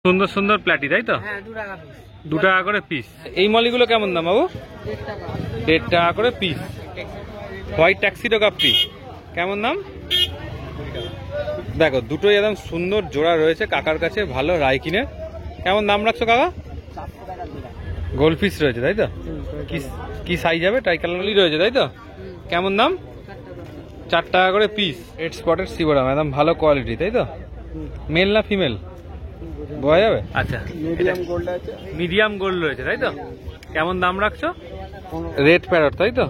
সুন্দর সুন্দর প্ল্যাটি তাই তো? হ্যাঁ, 2 টাকা পিস। 2 টাকা করে পিস। এই মলিগুলো কেমন দাম বাবু? 1.5 টাকা। 1.5 টাকা করে পিস। হোয়াইট ট্যাক্সিডো কাপ্পি কেমন দাম? দেখো দুটোই একদম সুন্দর জোড়া রয়েছে কাকার কাছে, ভালো রাইকিনে। কেমন দাম রাখছো কাকা? 400 টাকা জোড়া। গোল্ড ফিশ রয়েছে তাই তো? কি সাইজ হবে? ট্রাইকালারলি রয়েছে তাই তো? কেমন দাম? 4 টাকা করে পিস। রেড স্পটেড সিবোরাম একদম ভালো কোয়ালিটি তাই তো? মেল না ফিমেল বোঝা যাবে? আচ্ছা, মিডিয়াম গোল্ড আছে। মিডিয়াম গোল্ড রয়েছে তাই তো? কেমন দাম রাখছো? রেড প্যারট তাই তো?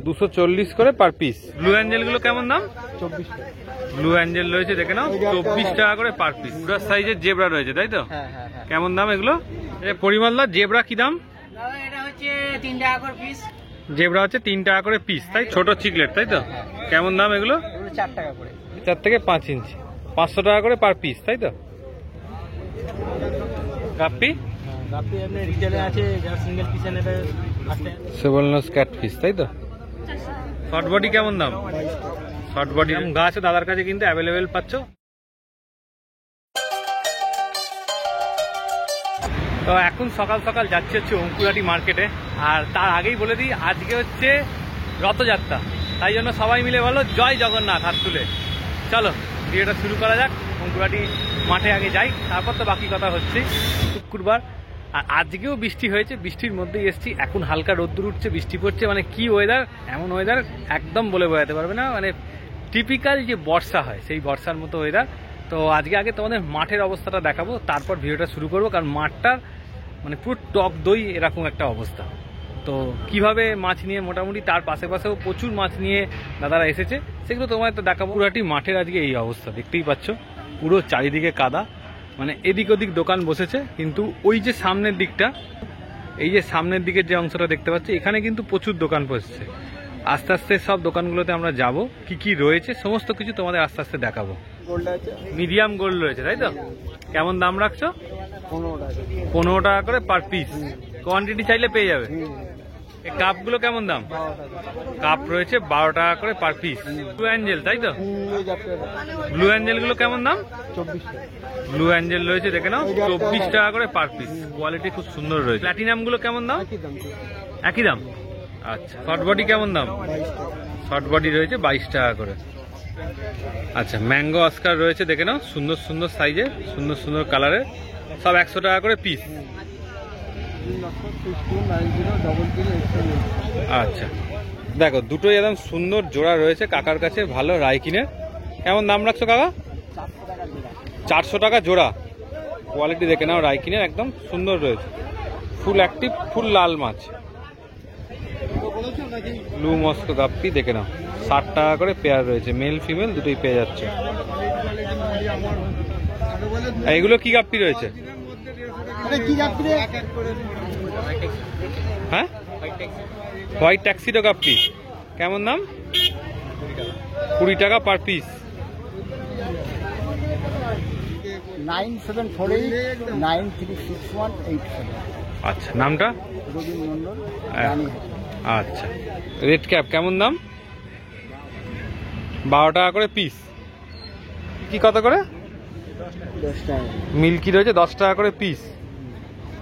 240 করে পার পিস। ব্লু অ্যাঞ্জেল গুলো কেমন দাম? 24 টাকা। ব্লু অ্যাঞ্জেল রয়েছে দেখে নাও, 24 টাকা করে পার পিস। পুরো সাইজের জেব্রা রয়েছে তাই তো? হ্যাঁ হ্যাঁ হ্যাঁ। কেমন দাম এগুলো? পরিমলদা জেব্রা কি দাম? দাদা এটা হচ্ছে 3 টাকা করে পিস। জেব্রা হচ্ছে 3 টাকা করে পিস তাই? ছোট চিকলেট তাই তো? কেমন দাম এগুলো? এগুলো 4 টাকা করে। 4 থেকে 5 ইঞ্চি, 500 টাকা করে পার পিস তাই তো? গাপ্পি? হ্যাঁ, গাপ্পি এমনি রিটেলে আছে, যারা সিঙ্গেল পিসে নেবে 8 টাকা। সেবলনস ক্যাট ফিশ তাই তো? শর্ট বডি কেমন দাম? 22 টাকা। শর্ট বডি গা আছে দাদার কাছে কিন্তু অ্যাভেলেবেল পাচ্ছ। তো এখন সকাল সকাল যাচ্ছে হচ্ছে অঙ্কুরাটি মার্কেটে, আর তার আগেই বলে দিই আজকে হচ্ছে রথযাত্রা, তাই জন্য সবাই মিলে বলো জয় জগন্নাথ হাত তুলে। চলো ভিডিওটা শুরু করা যাক। অঙ্কুরাটি মাঠে আগে যাই, তারপর তো বাকি কথা হচ্ছে। শুক্রবার আর আজকেও বৃষ্টি হয়েছে, বৃষ্টির মধ্যেই এসছি। এখন হালকা রোদ্দুর উঠছে, বৃষ্টি পড়ছে, মানে কি ওয়েদার, এমন ওয়েদার একদম বলে বোঝাতে পারবে না, মানে টিপিক্যাল যে বর্ষা হয় সেই বর্ষার মতো ওয়েদার। তো আগে তোমাদের মাঠের অবস্থাটা দেখাবো, তারপর ভিডিওটা শুরু করবো, কারণ মাঠটার মানে পুরো টক দই এরকম একটা অবস্থা। তো কিভাবে মাছ নিয়ে মোটামুটি তার পাশেও প্রচুর মাছ নিয়ে দাদারা এসেছে, সেগুলো তোমায় তো দেখাবো। পুরাটি মাঠের আজকে এই অবস্থা দেখতেই পাচ্ছ, পুরো চারিদিকে কাদা, মানে এদিক ওদিক দোকান বসেছে, কিন্তু ওই যে সামনের দিকটা, এই যে সামনের দিকের যে অংশটা দেখতে পাচ্ছি, এখানে কিন্তু প্রচুর দোকান বসেছে। আস্তে আস্তে সব দোকানগুলোতে আমরা যাব, কি কি রয়েছে সমস্ত কিছু তোমাদের আস্তে আস্তে দেখাবো। গোল্ড আছে। মিডিয়াম গোল্ড রয়েছে তাই তো? কেমন দাম রাখছো? 15 টাকা। 15 টাকা করে পার পিস। কোয়ান্টিটি চাইলে পেয়ে যাবে। এই কাপগুলো কেমন দাম? 12 টাকা। কাপ রয়েছে 12 টাকা করে পার পিস। ব্লু অ্যাঞ্জেল তাই তো? এই যাচ্ছে ব্লু অ্যাঞ্জেল গুলো কেমন দাম? 24 টাকা। ব্লু অ্যাঞ্জেল রয়েছে দেখে নাও, 24 টাকা করে পার পিস। কোয়ালিটি খুব সুন্দর রয়েছে। প্ল্যাটিনাম গুলো কেমন দাম? একই দাম। একই দাম। আচ্ছা, শর্ট বডি কেমন দাম? 22 টাকা। শর্ট বডি রয়েছে 22 টাকা করে। আচ্ছা, ম্যাঙ্গো অস্কার রয়েছে দেখে নাও, সুন্দর সুন্দর সাইজের, সুন্দর সুন্দর কালারের, সব 100 টাকা করে পিস। আচ্ছা, দেখো দুটোই একদম সুন্দর জোড়া রয়েছে কাকার কাছে, ভালো রাইকিনের। কেমন দাম রাখছো কাকা? 400 টাকা জোড়া। কোয়ালিটি দেখে নাও, রাইকিনের একদম সুন্দর রয়েছে, ফুল অ্যাক্টিভ, ফুল লাল মাছ। ব্লু মস্কো গাপ্পি দেখে নাও, 60 টাকা করে পেয়ার রয়েছে, মেল ফিমেল দুটোই পেয়ে যাচ্ছে। এগুলো কি গাপ্পি রয়েছে? হ্যাঁ, হোয়াইট ট্যাক্সিডো গাপ্পি কেমন দাম? 20 টাকা পার পিস। 9748936187। আচ্ছা, নামটা? রবীন মন্ডল। আচ্ছা, রেড ক্যাপ কেমন দাম? 12 টাকা করে পিস। কি কত করে? 10 টাকা। মিল্কি রয়েছে 10 টাকা করে পিস।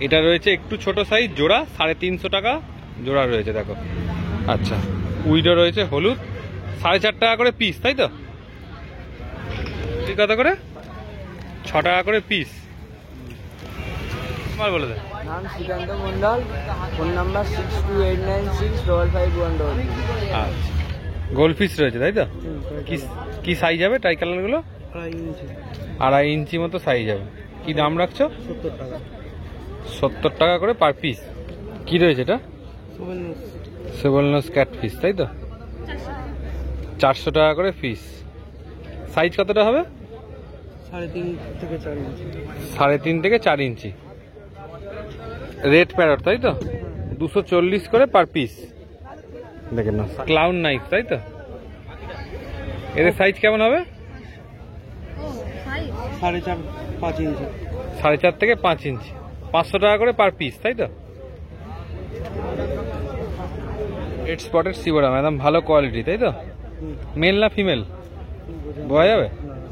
এটা রয়েছে একটু ছোট সাইজ, জোড়া 350 টাকা জোড়া রয়েছে দেখো। আচ্ছা, উইডো রয়েছে হলুদ, 4.5 টাকা করে পিস তাই তো? ঠিক কত করে? 6 টাকা করে পিস। আমার বলে দেয়। নাম শ্রীকান্ত মন্ডল, ফোন নাম্বার 62896551. আচ্ছা, গোল্ড ফিশ রয়েছে তাই তো? কি সাইজ হবে ট্রাই কালার গুলো? 2.5 ইঞ্চি মতো সাইজ হবে। কি দাম রাখছো? 70 টাকা। 70 টাকা করে পার পিস। কি রয়েছে এটা? সেবলনস ক্যাট ফিশ তাই তো? 400 টাকা করে পিস। সাইজ কতটা হবে? 3.5 থেকে 4 ইঞ্চি। 3.5 থেকে 4 ইঞ্চি। রেড প্যারট তাই তো? 240 করে পার পিস। দেখেন না, ক্লাউন নাইফ তাই তো? এর সাইজ কেমন হবে? 4.5 ইঞ্চি। 4.5 থেকে 5 ইঞ্চি। 500 টাকা করে পার পিস তাই তো? রেড স্পটেড সিবোরাম একদম ভালো কোয়ালিটি তাই তো? মেল না ফিমেল বোঝা যাবে?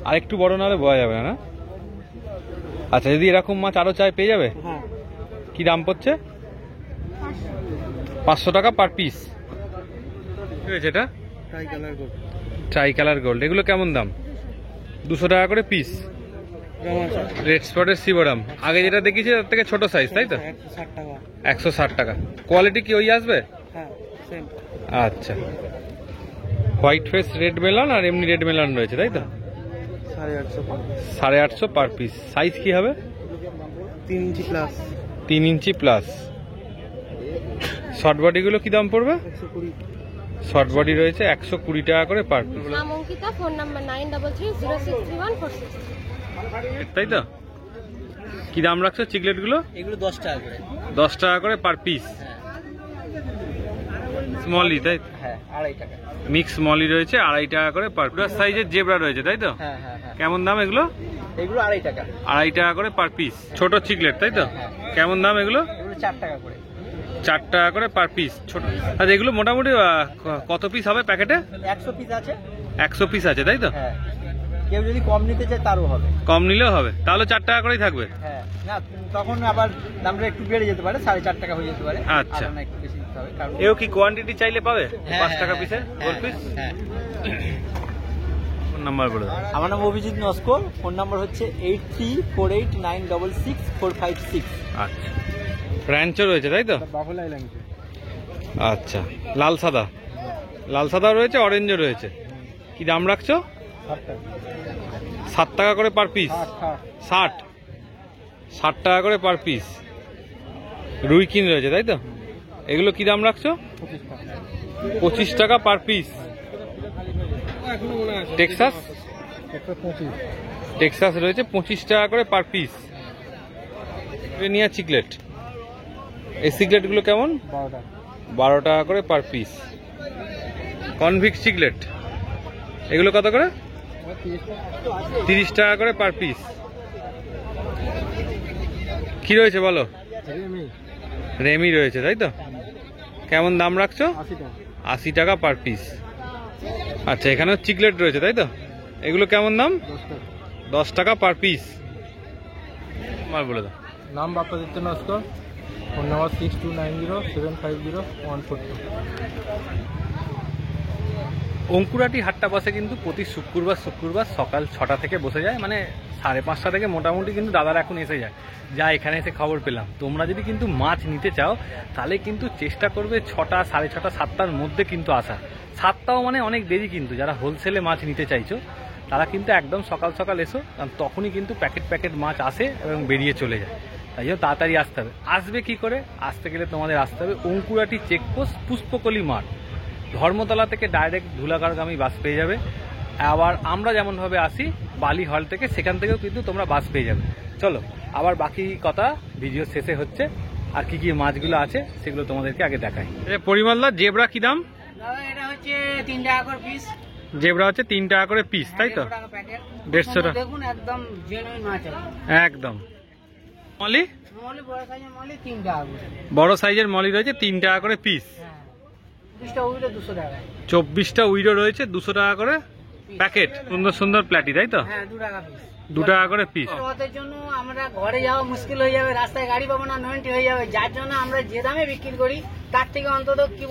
আর একটু বড় না হলে বোঝা যাবে না। আচ্ছা, যদি এরকম মাছ আরো চাই পেয়ে যাবে? হ্যাঁ। কি দাম পড়ছে? 500 টাকা পার পিস। কি হয়েছে এটা? Try colour gold. Try colour gold, এগুলো কেমন দাম? 200 টাকা করে পিস। রেড স্পটের সিবোরাম আগে যেটা দেখিয়েছি তার থেকে ছোট সাইজ, তাই তো? 160 টাকা। 160 টাকা। কোয়ালিটি কি ওই আসবে? হ্যাঁ সেম। আচ্ছা, হোয়াইট ফেস রেড মেলন আর এমনি রেড মেলন রয়েছে, তাই তো? 850 850 পার পিস। সাইজ কি হবে? 3 inch plus. 3 inch plus. Short বডিগুলো কি দাম পড়বে? 120। শর্ট বডি রয়েছে 120 টাকা করে পার পিস, নাম অঙ্কিতা, ফোন নাম্বার 9330631463। তাই তো? কি দাম রাখছো চিকলেট গুলো? এগুলো 10 টাকা করে। 10 টাকা করে পার পিস। স্মলি, তাই? হ্যাঁ 2.5 টাকা। মিক্স স্মলি রয়েছে 2.5 টাকা করে পার পিস। সাইজের জেব্রা রয়েছে, তাই তো? হ্যাঁ হ্যাঁ হ্যাঁ। কেমন দাম এগুলো? এগুলো 2.5 টাকা। 2.5 টাকা করে পার পিস। ছোট চিকলেট, তাই তো? কেমন দাম এগুলো? এগুলো 4 টাকা করে। 4 টাকা করে পার পিস ছোট। আর এগুলো মোটামুটি কত পিস হবে প্যাকেটে? 100 পিস আছে। 100 পিস আছে, তাই তো? হ্যাঁ, কেউ যদি কম নিতে চায় তারও হবে। কম নিলেও হবে, তাহলে 4 টাকা করেই থাকবে। হ্যাঁ, না তখন আবার দামটা একটু বেড়ে যেতে পারে, 4.5 টাকা হয়ে যেতে পারে। আচ্ছা। আর না একটু বেশি দিতে হবে কারণ এও কি কোয়ান্টিটি চাইলে পাবে? হ্যাঁ, 5 টাকা হ্যাঁ, পিসে গোল পিস। হ্যাঁ। ফোন নাম্বার বলে দাও। আমার নাম অভিজিৎ নস্কর, ফোন নাম্বার হচ্ছে 8348964656। আচ্ছা, র্যাঞ্চো রয়েছে, তাই তো? Buffalo island. আচ্ছা, লাল সাদা, লাল সাদা রয়েছে, অরেঞ্জও রয়েছে। কি দাম রাখছো? 7 টাকা করে পার পিস। 60 টাকা করে পার পিস। রুই কিন রয়েছে, তাই তো? এগুলো কি দাম রাখছো? 25 টাকা পার পিস। টেক্সাস, টেক্সাস রয়েছে 25 টাকা করে পার পিস। নিয়া চিকলেট, এই চিকলেট গুলো কেমন? 12 টাকা করে পার পিস। কনভিক্স চিকলেট, এগুলো কত করে? 30 টাকা করে পার পিস। কি রয়েছে বলো? রেমি রয়েছে, তাই তো? কেমন দাম রাখছো? 80 টাকা পার পিস। আচ্ছা, এখানেও চিকলেট রয়েছে, তাই তো? এগুলো কেমন দাম? 10 টাকা পার পিস। আমার বলে দাও। নাম বাপ্পাদিত্য নস্কর, ফোন নাম্বার 6290750142। অঙ্কুরাটি হাটটা বসে কিন্তু প্রতি শুক্রবার সকাল 6টা থেকে বসে যায়, মানে 5:30 থেকে মোটামুটি কিন্তু দাদারা এখন এসে যায়। যা এখানে এসে খবর পেলাম, তোমরা যদি কিন্তু মাছ নিতে চাও তাহলে কিন্তু চেষ্টা করবে 6টা, 6:30, 7টার মধ্যে কিন্তু আসা। 7টাও মানে অনেক দেরি, কিন্তু যারা হোলসেলে মাছ নিতে চাইছো তারা কিন্তু একদম সকাল সকাল এসো, কারণ তখনই কিন্তু প্যাকেট মাছ আসে এবং বেরিয়ে চলে যায়। তাই জন্য তাড়াতাড়ি আসতে হবে। আসবে কি করে? আসতে গেলে তোমাদের আসতে হবে অঙ্কুরাটি চেকপোস্ট, পুষ্পকলি মাঠ। ধর্মতলা থেকে ডাইরেক্ট ধুলাগড়গামী বাস পেয়ে যাবে। আবার আমরা যেমনভাবে আসি বালি হল থেকে, সেখান থেকেও কিন্তু তোমরা বাস পেয়ে যাবে। চলো, আবার বাকি কথা ভিডিও শেষে হচ্ছে। আর কি কি মাছগুলো আছে সেগুলো তোমাদেরকে আগে দেখাই। পরিমলদা, জেব্রা কি দাম? এটা হচ্ছে 3 টাকা করে পিস। জেব্রা হচ্ছে 3 টাকা করে পিস, তাই তো? 150 টাকা। দেখুন একদম জেনুইন মাছ আছে একদম। মলি, মলি বড় সাইজের মলি 3 টাকা করে। বড় সাইজের মলি রয়েছে 3 টাকা করে পিস। 20টা উইলো 200 টাকা। 24টা উইডো রয়েছে 200 টাকা করে প্যাকেট। সুন্দর সুন্দর প্ল্যাটি, তাই তো? হ্যাঁ 2 টাকা পিস। 2 টাকা করে পিস। ওদের জন্য আমরা ঘরে যাওয়া মুশকিল হয়ে যাবে, রাস্তায় গাড়ি পাবো না, 90 হয়ে যাবে। যার জন্য আমরা যে দামে বিক্রি করি তার থেকে অন্তত কি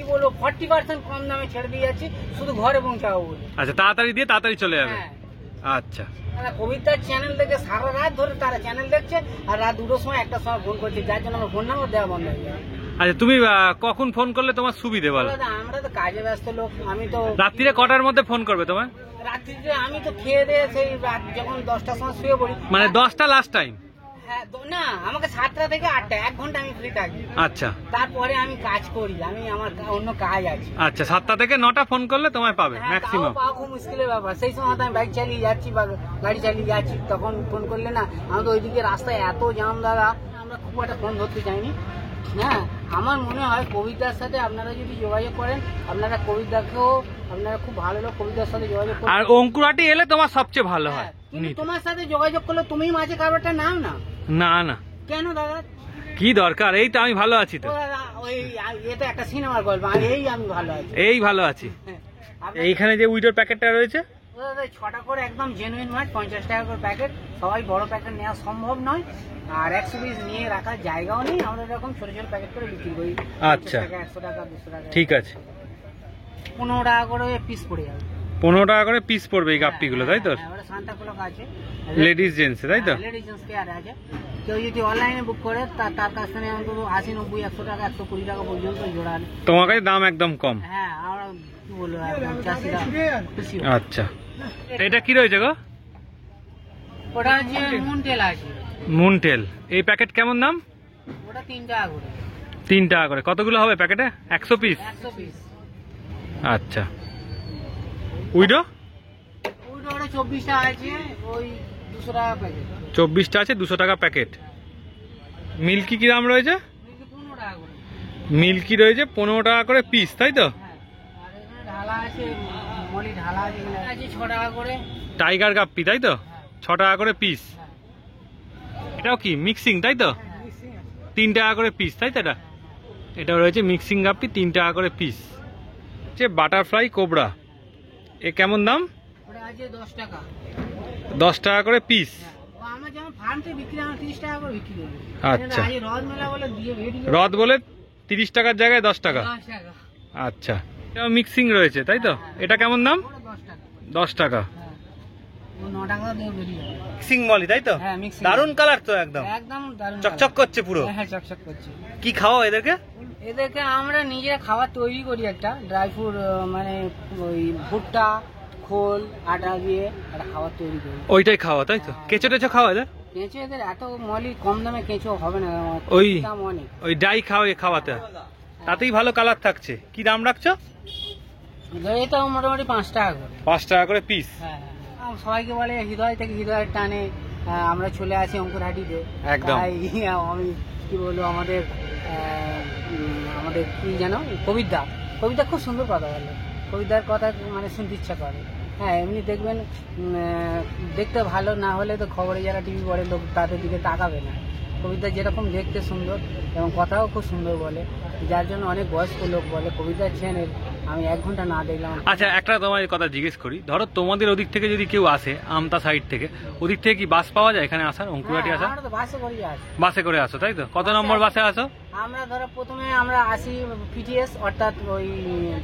বলবো 40% কম দামে ছেড়ে দিয়ে যাচ্ছি, শুধু ঘরে পৌঁছাবো বলে। আচ্ছা, তাড়াতাড়ি দিয়ে তাড়াতাড়ি চলে যাবে। হ্যাঁ। আচ্ছা, কবিতার চ্যানেল থেকে সারা রাত ধরে তারা চ্যানেল দেখছে, আর রাত 2টোর সময় 1টার সময় ফোন করছে, যার জন্য আমার ফোন নাম্বার দেওয়া বন্ধ হয়ে যায়। আচ্ছা, তুমি কখন ফোন করলে তোমার সুবিধে বলো? আমরা তো কাজে ব্যস্ত লোক, আমি তো রাত্রিরে কটার মধ্যে ফোন করবে তোমার? রাত্রিতে আমি তো খেয়ে দিয়ে সেই রাত যখন 10টার সময় শুয়ে পড়ি। মানে 10টা লাস্ট টাইম? হ্যাঁ, না আমাকে 7টা থেকে 8টা 1 ঘন্টা আমি ফ্রি থাকি। আচ্ছা, তারপরে আমি কাজ করি, আমি আমার অন্য কাজ আছে। আচ্ছা, 7টা থেকে 9টা ফোন করলে তোমায় পাবে হ্যাঁ, ম্যাক্সিমাম। তাও পাওয়া খুব মুশকিলের ব্যাপার। সেই সময় হয়তো আমি বাইক চালিয়ে যাচ্ছি বা গাড়ি চালিয়ে যাচ্ছি, তখন ফোন করলে না, আমি তো ওইদিকে রাস্তায় এত জাম দাদা, আমরা খুব একটা ফোন ধরতে চাইনি। হ্যাঁ, আমার মনে হয় কবিতার সাথে আপনারা যদি যোগাযোগ করেন, আপনারা কবিতাকেও, আপনারা খুব ভালো লোক, কবিতার সাথে যোগাযোগ করেন। আর অঙ্কুরাটি এলে তোমার সবচেয়ে ভালো হয়। কিন্তু তোমার সাথে যোগাযোগ করলে তুমি মাঝে কারবারটা নাও না। না না, কেন দাদা? কি দরকার? এই তো আমি ভালো আছি তো। ও দাদা, ওই এটা একটা সিনেমার গল্প, আমি ভালো আছি। এই ভালো আছি। হ্যাঁ, এইখানে যে উইডোর প্যাকেটটা রয়েছে, দাদা 6টা করে একদম জেনুইন মাছ, 50 টাকা করে প্যাকেট। সবাই বড় প্যাকেট নেওয়া সম্ভব নয়, আর 100 পিস নিয়ে রাখার জায়গাও নেই। আমরা এরকম ছোট ছোট প্যাকেট করে বিক্রি করি। আচ্ছা 100 টাকা 200 টাকা। ঠিক আছে, 15 টাকা করে পিস পড়ে যাবে। 15 টাকা করে পিস পড়বে এই গাপ্পিগুলো, তাই তো? ওটা সান্তা ক্লক আছে, লেডিস জেন্টস, তাই তো? লেডিস জেন্টস পেয়ার আছে। কেউ যদি অনলাইনে বুক করে তার কাছ থেকে অন্তত 80, 90, 100 টাকা, 120 টাকা পর্যন্ত জোড়া আনে। তোমার কাছে দাম একদম কম। হ্যাঁ, আমরা কি বলবো, একদম চাষিরা খুশি। আচ্ছা, এটা কি রয়েছে গো? ওটা হচ্ছে মুনটেল আছে। মুনটেল, এই প্যাকেট কেমন দাম? ওটা 3 টাকা করে। 3 টাকা করে। কতগুলো হবে প্যাকেটে? 100 পিস? 100 পিস। আচ্ছা, উইডো? ওটা 24টা আছে, ওই 200 টাকা প্যাকেট। 24টা আছে, 200 টাকা প্যাকেট। মিল্কি কি দাম রয়েছে? 15 টাকা করে। মিল্কি রয়েছে 15 টাকা করে পিস, তাই তো? হ্যাঁ, আর এখানে ঢালা আছে, মলি ঢালা আছে, এখানে আছে 6 টাকা করে। টাইগার গাপ্পি, তাই তো? 6 টাকা করে পিস। এটাও কি মিক্সিং, তাই তো? 3 টাকা করে পিস, তাই তো? এটাও রয়েছে মিক্সিং গাপ্পি, 3 টাকা করে পিস। হচ্ছে বাটারফ্লাই কোবরা, এ কেমন দাম? ওটা আছে 10 টাকা। 10 টাকা করে পিস। ও আমরা যেমন ফার্ম থেকে বিক্রি, আমরা 30 টাকা করে বিক্রি করি। আচ্ছা। আজ রদ মেলা বলে দিয়ে ভিডিও রদ বলে 30 টাকার জায়গায় 10 টাকা। 10 টাকা। আচ্ছা, এটা মিক্সিং রয়েছে, তাই তো? এটা কেমন দাম? ওটা 10 টাকা। 10 টাকা। হ্যাঁ, ও 9 টাকা দিয়ে বেরিয়ে যাবে। মিক্সিং মলি, তাই তো? হ্যাঁ, mixing। দারুন কালার তো, একদম একদম দারুণ চকচক কালার। করছে পুরো। হ্যাঁ, চকচক করছে। কি খাওয়া এদেরকে? এদেরকে আমরা নিজেরা খাবার তৈরি করি, একটা ড্রাই ফ্রুট, মানে ওই ভুট্টা, খোল, আটা দিয়ে একটা খাবার তৈরি করি। ওইটাই খাওয়া, তাই তো? কেঁচো টেচো খাওয়া এদের? কেঁচো এদের এত মলি কম দামে কেঁচো হবে না, ওই দাম অনেক। ওই ডাই খাওয়াতে, তাতেই ভালো কালার থাকছে। কি দাম রাখছো? এটা মোটামুটি 5 টাকা করে। 5 টাকা করে পিস। হ্যাঁ, সবাইকে বলে হৃদয় থেকে হৃদয়ের টানে আমরা চলে আসি অঙ্কুরহাটিতে। একদম। তাই আমি কি বলবো, আমাদের আমাদের কি জানো, কবিতা খুব সুন্দর কথা বলে। কবিতার কথা মানে শুনতে ইচ্ছা করে। হ্যাঁ, এমনি দেখবেন দেখতে ভালো না হলে তো খবরে যারা টিভি পড়ে লোক তাদের দিকে তাকাবে না। কবিতা যেরকম দেখতে সুন্দর এবং কথাও খুব সুন্দর বলে, যার জন্য অনেক বয়স্ক লোক বলে কবিতার চ্যানেল আমি 1 ঘন্টা না দেখলাম। আচ্ছা, একটা তোমার কথা জিজ্ঞেস করি, ধরো তোমাদের ওদিক থেকে যদি কেউ আসে, আমতা সাইড থেকে, ওদিক থেকে কি বাস পাওয়া যায় এখানে আসার, অঙ্কুরহাটি আসার? আমরা তো বাসে করি আসি। বাসে করে আসো, তাই তো? কত নম্বর বাসে আসো? আমরা ধরো প্রথমে আমরা আসি পিটিএস, অর্থাৎ ওই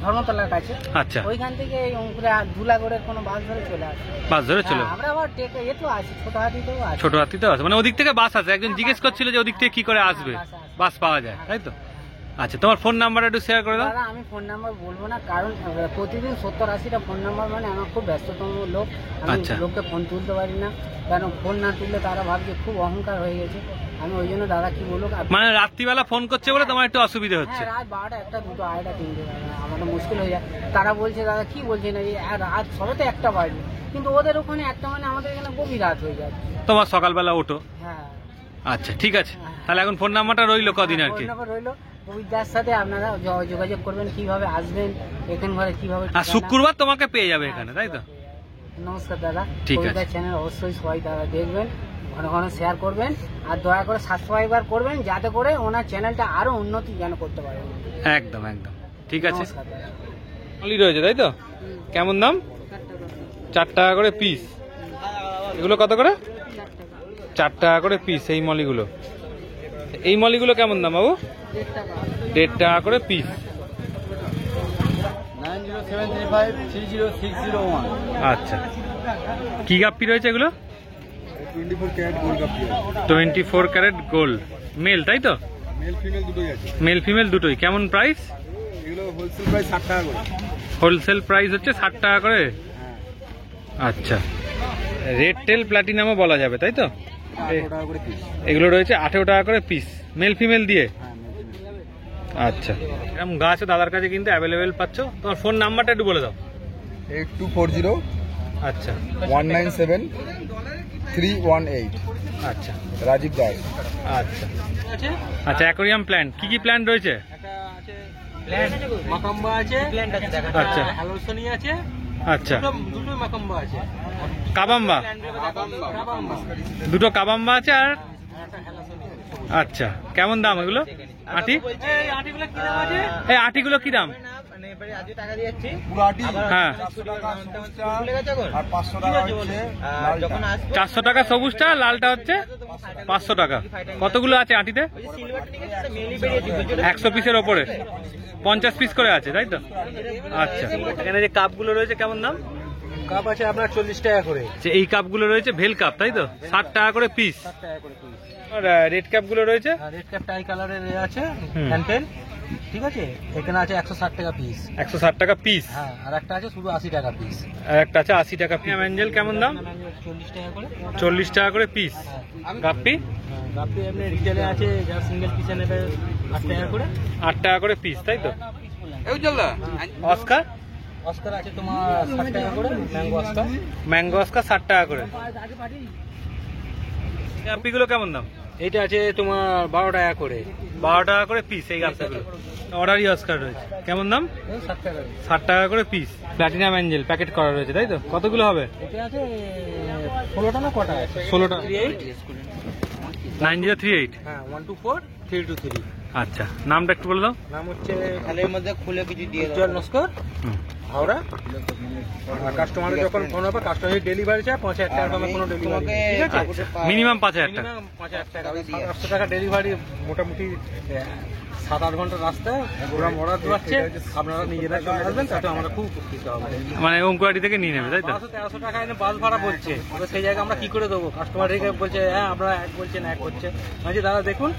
ধর্মতলার কাছে। আচ্ছা, ওইখান থেকে এই অঙ্কুরে ধুলাগড়ের কোনো বাস ধরে চলে আসি। বাস ধরে চলো। হ্যাঁ, আমরা আবার এতো আসি, ছোট হাতিতেও আসি। ছোট হাতিতেও আসে, মানে ওদিক থেকে বাস আসে। একজন জিজ্ঞেস করছিল যে ওদিক থেকে কি করে আসবে, বাস পাওয়া যায়, তাই তো? আচ্ছা, তোমার ফোন নাম্বারটা একটু শেয়ার করে দাও। দাদা আমি ফোন নাম্বার বলবো না, কারণ প্রতিদিন 70-80টা ফোন নাম্বার, মানে আমার খুব ব্যস্ততম লোক, আমি আচ্ছা। লোককে ফোন তুলতে পারি না, কারণ ফোন না তুললে তারা ভাবছে খুব অহংকার হয়ে গেছে। আমি ওই জন্য দাদা কি বলবো, মানে রাত্রিবেলা ফোন করছে বলে তোমার একটু অসুবিধা হচ্ছে। হ্যাঁ, রাত 12টা, 1টা, 2টো, 2:30, 3টে আমাদের মুশকিল হয়ে যায়। তারা বলছে দাদা কি বলছে না, এই রাত সবে তো 1টা বাজে, কিন্তু ওদের ওখানে 1টা মানে আমাদের এখানে গভীর রাত হয়ে যায়। তোমার সকালবেলা ওঠো। হ্যাঁ, আচ্ছা, ঠিক আছে, তাহলে এখন ফোন নাম্বারটা রইলো কদিন আর কি। ফোন নাম্বার রইলো। কবিতার সাথে আপনারা যোগাযোগ করবেন, কিভাবে আসবেন এখান ঘরে, কিভাবে আর ঠিকানা। শুক্রবার তোমাকে পেয়ে যাবে এখানে, তাই তো? নমস্কার দাদা। ঠিক আছে। কবিতার চ্যানেল অবশ্যই সবাই দাদা দেখবেন, ঘন ঘন শেয়ার করবেন, আর দয়া করে সাবস্ক্রাইবার করবেন, যাতে করে ওনার চ্যানেলটা আরো উন্নতি যেন করতে পারে। একদম একদম, ঠিক আছে। নমস্কার দাদা। মলি রয়েছে, তাই তো? কেমন দাম? 4 টাকা করে পিস। এগুলো কত করে? 4 টাকা করে পিস। এই মলিগুলো, এই মলিগুলো কেমন দাম বাবু? 1.5 টাকা। 1.5 টাকা করে পিস। 9073530601। আচ্ছা, কি গাপ্পি রয়েছে এগুলো? 24 carat gold cup. 24 carat gold male, তাই তো? মেল ফিমেল দুটোই আছে। মেল ফিমেল দুটোই। কেমন প্রাইস? এগুলো হোলসেল প্রাইস 60 টাকা করে। হোলসেল প্রাইস হচ্ছে 60 টাকা করে। হ্যাঁ, আচ্ছা, রেড টেল প্ল্যাটিনামও বলা যাবে, তাই তো? 18 টাকা করে পিস। এগুলো রয়েছে 18 টাকা করে পিস, মেল ফিমেল দিয়ে। হ্যাঁ, মেল ফিমেল। আচ্ছা, এরকম গাছ দাদার কাছে কিন্তু অ্যাভেলেবেল পাচ্ছ। তোমার ফোন নাম্বারটা একটু বলে দাও। 8240 আচ্ছা 197 318। আচ্ছা রাজীব দাস। আচ্ছা আচ্ছা, অ্যাকোরিয়াম প্ল্যান্ট কি কি প্ল্যান্ট রয়েছে? মাকাম্বা আছে, আচ্ছা হ্যালোসনি আছে, আচ্ছা, দুটো মাকাম্বা আছে, কাবাম্বা, দুটো কাবাম্বা আছে, আর আচ্ছা কেমন দাম এগুলো? আটি, এই আটিগুলো কি দাম? হ্যাঁ, 400 টাকা সবুজটা, লালটা হচ্ছে 500 টাকা। কতগুলো আছে আটিতে? 100 পিসের ওপরে 50 পিস করে আছে, তাই তো? আচ্ছা, এখানে যে কাপগুলো রয়েছে কেমন দাম? কাপ আছে আপনার 40 টাকা করে। যে এই কাপগুলো রয়েছে ভেল কাপ, তাই তো? 60 টাকা করে পিস। 60 টাকা করে পিস। আর রেড কাপগুলো রয়েছে? রেড ক্যাপ টাই কালারের আছে হুম। হ্যান্ডেল, ঠিক আছে, এখানে আছে 160 টাকা পিস। 160 টাকা পিস। হ্যাঁ, আর একটা আছে শুধু 80 টাকা পিস। আর একটা আছে 80 টাকা পিস। অ্যাঞ্জেল কেমন দাম? 40 টাকা করে। 40 টাকা করে পিস। গাপ্পি? গাপ্পি এমনি রিটেলে আছে, যারা সিঙ্গেল পিসে নেবে 8 টাকা করে। 8 টাকা করে পিস, তাই তো? অস্কার? অস্কার আছে তোমার 60 টাকা করে, ম্যাঙ্গো অস্কার। ম্যাঙ্গো অস্কার 60 টাকা করে। গাপ্পিগুলো কেমন দাম? এইটা আছে তোমার 12 টাকা করে। 12 টাকা করে পিস এই গাপ্পিগুলো। অর্ডারি অস্কার রয়েছে, কেমন দাম? 60 টাকা করে। 60 টাকা করে পিস। প্ল্যাটিনাম অ্যাঞ্জেল প্যাকেট করা রয়েছে, তাই তো? কতগুলো হবে? এটা আছে 16টা না কটা আছে? 16টা। 38। 9038। হ্যাঁ, 124 323। আচ্ছা, নামটা একটু বলে দাও। নাম হচ্ছে খালের মধ্যে খুলে কিছু দিয়ে উজ্জ্বল নস্কর, হুম। হাওড়া। আর কাস্টমারের যখন ফোন হবে, কাস্টমারের ডেলিভারি চায় 5000 টাকা কমে কোনো ডেলিভারি, ঠিক আছে? মিনিমাম 5000 টাকা। মিনিমাম 5000 টাকা। 800 টাকা ডেলিভারি, মোটামুটি 7-8 ঘন্টার রাস্তায় ওরা অর্ডার দিচ্ছে, আপনারা নিজেরা চলে আসবেন, তাতে আমরা খুব উপকৃত হবে। মানে ওমকুয়াটি থেকে নিয়ে নেবে, তাই তো? 1200-1300 টাকা এনে বাস ভাড়া পড়ছে, তবে সেই জায়গায় আমরা কি করে দেবো? কাস্টমার রেখে বলছে হ্যাঁ আপনারা এক বলছেন, এক হচ্ছে। মানে দাদা দেখুন,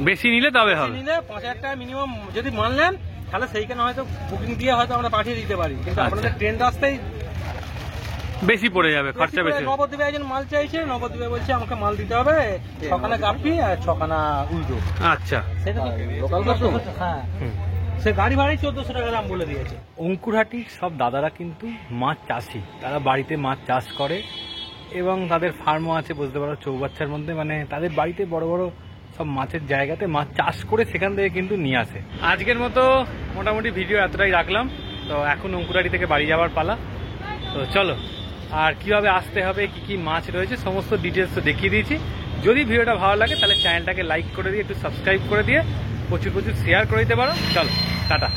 বেশি নিলে তবে হবে। নিলে 5000 টাকা মিনিমাম যদি মাল নেন, তাহলে সেইখানে হয়তো বুকিং দিয়ে হয়তো আমরা পাঠিয়ে দিতে পারি, কিন্তু আপনাদের ট্রেন রাস্তায় বেশি পড়ে যাবে, খরচা বেশি। নবদ্বীপে একজন মাল চাইছে, নবদ্বীপে বলছে আমাকে মাল দিতে হবে 6খানা গাপ্পি আর 6খানা উইডো। আচ্ছা, সেটা লোকাল কাস্টমার। হ্যাঁ, সে গাড়ি ভাড়াই 1400 টাকা দাম বলে দিয়েছে। অঙ্কুরহাটির সব দাদারা কিন্তু মাছ চাষি, তারা বাড়িতে মাছ চাষ করে এবং তাদের ফার্মও আছে, বুঝতে পারো, চৌবাচ্চার মধ্যে। মানে তাদের বাড়িতে বড় বড় সব মাছের জায়গাতে মাছ চাষ করে সেখান থেকে কিন্তু নিয়ে আসে। আজকের মতো মোটামুটি ভিডিও এতটাই রাখলাম। তো এখন অঙ্কুরহাটি থেকে বাড়ি যাওয়ার পালা। তো চলো, আর কিভাবে আসতে হবে, কি কি মাছ রয়েছে, সমস্ত ডিটেলস তো দেখিয়ে দিয়েছি। যদি ভিডিওটা ভালো লাগে তাহলে চ্যানেলটাকে লাইক করে দিয়ে, একটু সাবস্ক্রাইব করে দিয়ে, প্রচুর প্রচুর শেয়ার করে দিতে পারো। চলো, টাটা।